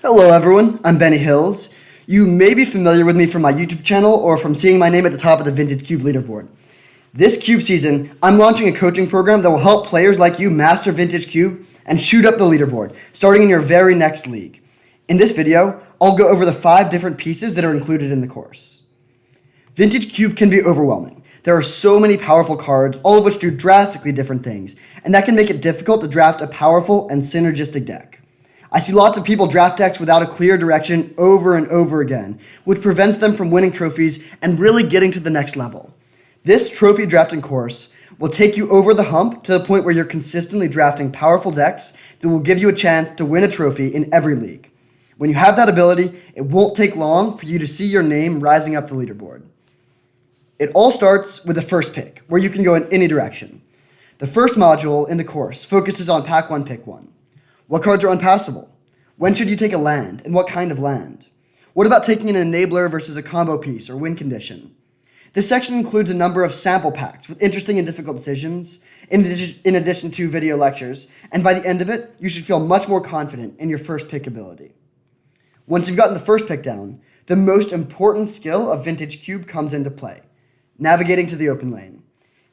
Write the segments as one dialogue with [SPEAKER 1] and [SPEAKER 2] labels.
[SPEAKER 1] Hello everyone, I'm Benny Hills. You may be familiar with me from my YouTube channel or from seeing my name at the top of the Vintage Cube leaderboard. This Cube season, I'm launching a coaching program that will help players like you master Vintage Cube and shoot up the leaderboard, starting in your very next league. In this video, I'll go over the 5 different pieces that are included in the course. Vintage Cube can be overwhelming. There are so many powerful cards, all of which do drastically different things, and that can make it difficult to draft a powerful and synergistic deck. I see lots of people draft decks without a clear direction over and over again, which prevents them from winning trophies and really getting to the next level. This trophy drafting course will take you over the hump to the point where you're consistently drafting powerful decks that will give you a chance to win a trophy in every league. When you have that ability, it won't take long for you to see your name rising up the leaderboard. It all starts with the first pick, where you can go in any direction. The first module in the course focuses on Pack 1, Pick 1. What cards are unpassable? When should you take a land, and what kind of land? What about taking an enabler versus a combo piece or win condition? This section includes a number of sample packs with interesting and difficult decisions, in addition to video lectures, and by the end of it, you should feel much more confident in your first pick ability. Once you've gotten the first pick down, the most important skill of Vintage Cube comes into play: navigating to the open lane.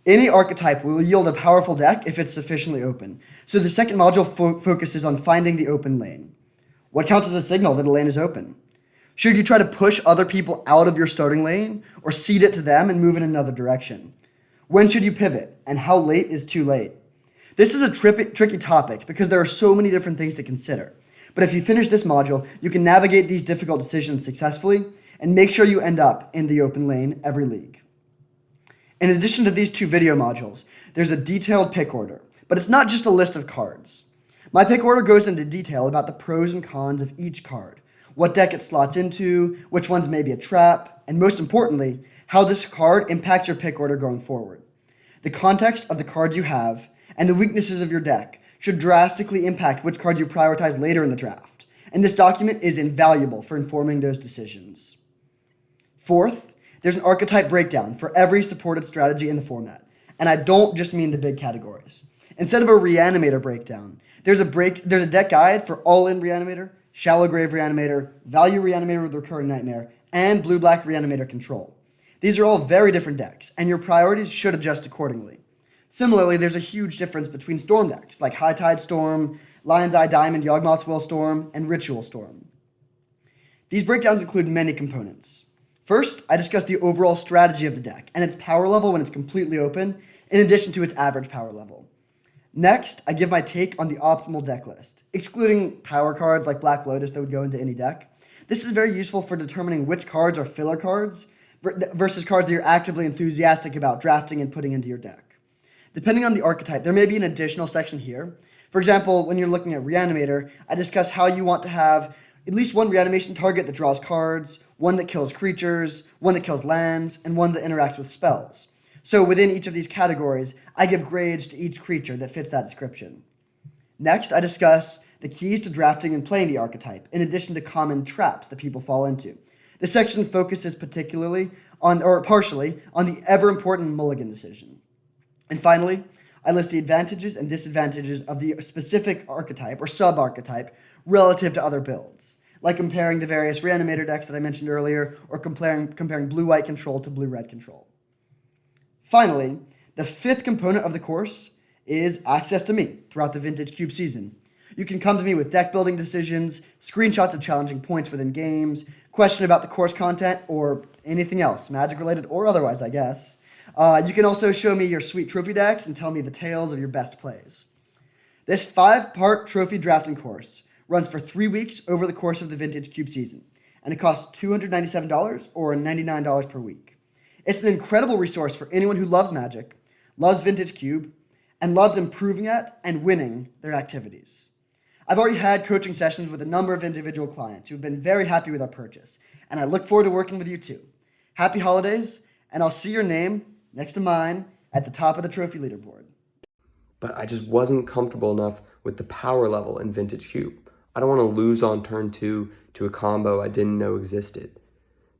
[SPEAKER 1] Any archetype will yield a powerful deck if it's sufficiently open, so the second module focuses on finding the open lane. What counts as a signal that a lane is open? Should you try to push other people out of your starting lane, or cede it to them and move in another direction? When should you pivot, and how late is too late? This is a tricky topic because there are so many different things to consider, but if you finish this module, you can navigate these difficult decisions successfully and make sure you end up in the open lane every league. In addition to these 2 video modules, there's a detailed pick order, but it's not just a list of cards. My pick order goes into detail about the pros and cons of each card, what deck it slots into, which ones may be a trap, and most importantly, how this card impacts your pick order going forward. The context of the cards you have and the weaknesses of your deck should drastically impact which card you prioritize later in the draft, and this document is invaluable for informing those decisions. Fourth, there's an archetype breakdown for every supported strategy in the format, and I don't just mean the big categories. Instead of a Reanimator breakdown, there's a deck guide for All-In Reanimator, Shallow Grave Reanimator, Value Reanimator with Recurring Nightmare, and Blue-Black Reanimator Control. These are all very different decks, and your priorities should adjust accordingly. Similarly, there's a huge difference between Storm decks, like High Tide Storm, Lion's Eye Diamond, Yawgmoth's Will Storm, and Ritual Storm. These breakdowns include many components. First, I discuss the overall strategy of the deck and its power level when it's completely open, in addition to its average power level. Next, I give my take on the optimal deck list, excluding power cards like Black Lotus that would go into any deck. This is very useful for determining which cards are filler cards versus cards that you're actively enthusiastic about drafting and putting into your deck. Depending on the archetype, there may be an additional section here. For example, when you're looking at Reanimator, I discuss how you want to have at least one reanimation target that draws cards, one that kills creatures, one that kills lands, and one that interacts with spells. So within each of these categories, I give grades to each creature that fits that description. Next, I discuss the keys to drafting and playing the archetype, in addition to common traps that people fall into. This section focuses partially on the ever-important mulligan decision. And finally, I list the advantages and disadvantages of the specific archetype or sub-archetype relative to other builds, like comparing the various Reanimator decks that I mentioned earlier, or comparing blue-white control to blue-red control. Finally, the 5th component of the course is access to me throughout the Vintage Cube season. You can come to me with deck building decisions, screenshots of challenging points within games, question about the course content, or anything else, Magic related or otherwise, I guess. You can also show me your sweet trophy decks and tell me the tales of your best plays. This 5-part trophy drafting course runs for 3 weeks over the course of the Vintage Cube season, and it costs $297 or $99 per week. It's an incredible resource for anyone who loves Magic, loves Vintage Cube, and loves improving at and winning their activities. I've already had coaching sessions with a number of individual clients who've been very happy with our purchase, and I look forward to working with you too. Happy holidays, and I'll see your name next to mine at the top of the trophy leaderboard.
[SPEAKER 2] But I just wasn't comfortable enough with the power level in Vintage Cube. I don't want to lose on turn 2 to a combo I didn't know existed.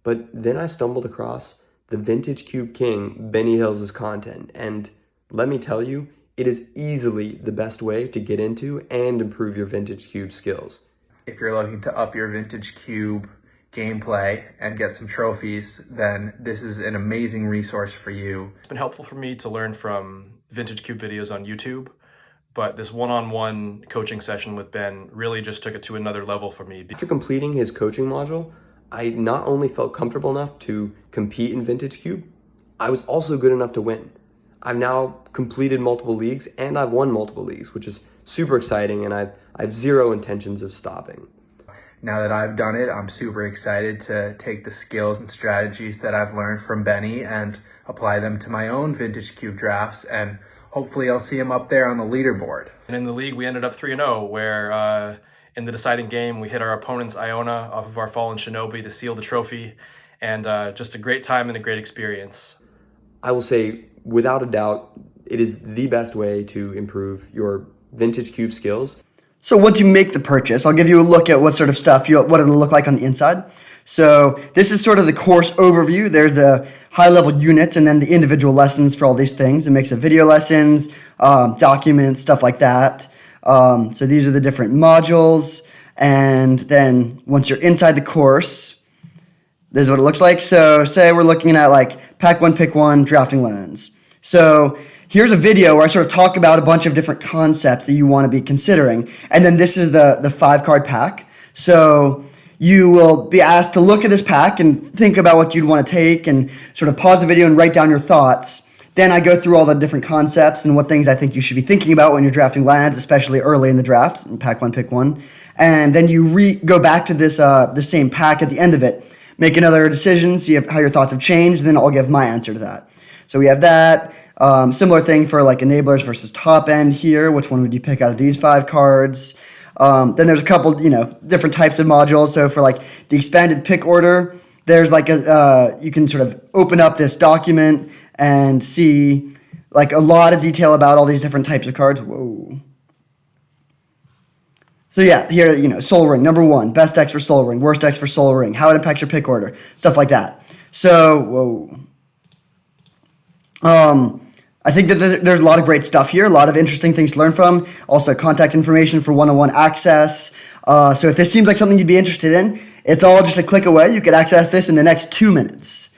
[SPEAKER 2] But then I stumbled across the Vintage Cube King, Benny Hills' content, and let me tell you, it is easily the best way to get into and improve your Vintage Cube skills.
[SPEAKER 3] If you're looking to up your Vintage Cube gameplay and get some trophies, then this is an amazing resource for you.
[SPEAKER 4] It's been helpful for me to learn from Vintage Cube videos on YouTube, but this one-on-one coaching session with Ben really just took it to another level for me.
[SPEAKER 2] After completing his coaching module, I not only felt comfortable enough to compete in Vintage Cube, I was also good enough to win. I've now completed multiple leagues and I've won multiple leagues, which is super exciting, and I've zero intentions of stopping.
[SPEAKER 3] Now that I've done it, I'm super excited to take the skills and strategies that I've learned from Benny and apply them to my own Vintage Cube drafts, and hopefully I'll see him up there on the leaderboard.
[SPEAKER 4] And in the league, we ended up 3-0, where in the deciding game, we hit our opponent's Iona off of our Fallen Shinobi to seal the trophy, and just a great time and a great experience.
[SPEAKER 2] I will say, without a doubt, it is the best way to improve your Vintage Cube skills.
[SPEAKER 1] So once you make the purchase, I'll give you a look at what sort of stuff, what it'll look like on the inside. So this is sort of the course overview. There's the high-level units and then the individual lessons for all these things. It makes a video lessons, documents, stuff like that. So these are the different modules. And then once you're inside the course, this is what it looks like. So say we're looking at like pack one, pick one, drafting lens. So here's a video where I sort of talk about a bunch of different concepts that you want to be considering. And then this is the 5-card pack. So you will be asked to look at this pack and think about what you'd want to take and sort of pause the video and write down your thoughts. Then I go through all the different concepts and what things I think you should be thinking about when you're drafting lands, especially early in the draft, in pack one, pick one. And then you go back to this the same pack at the end of it, make another decision, see how your thoughts have changed, and then I'll give my answer to that. So we have that. Similar thing for like enablers versus top end here. Which one would you pick out of these 5 cards? Then there's a couple, different types of modules. So for like the expanded pick order, there's like you can sort of open up this document and see like a lot of detail about all these different types of cards. Whoa. So yeah, here, Soul Ring, number 1, best decks for Soul Ring, worst decks for Soul Ring, how it impacts your pick order, stuff like that. So, I think that there's a lot of great stuff here, a lot of interesting things to learn from. Also, contact information for one-on-one access. So if this seems like something you'd be interested in, it's all just a click away. You could access this in the next 2 minutes.